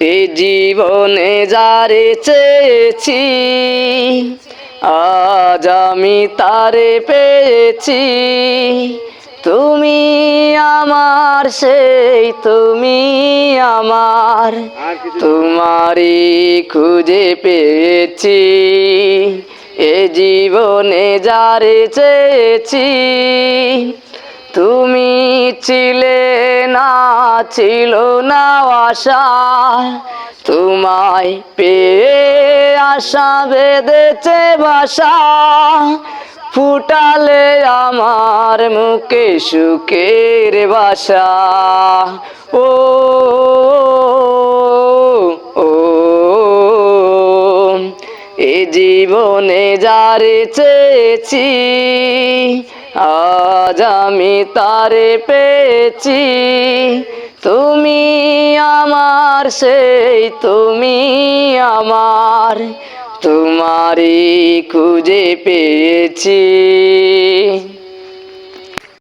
এ জীবনে যারে চেয়েছি আজ আমি তারে পেয়েছি। তুমি আমার সেই তুমি আমার, তোমারই খুঁজে পেয়েছি। এ জীবনে যারে চেয়েছি তুমি ছিলে না, ছিল না আশা, তোমায় পেয়ে আশা বেঁধেছে বাসা। ফুটালে আমার মুখে সুখের বাসা। ও ও এ জীবনে যারে চেয়েছি আজ আমি তারে পেয়েছি। তুমি আমার সেই তুমি আমার, তোমারই খুঁজে পেয়েছি।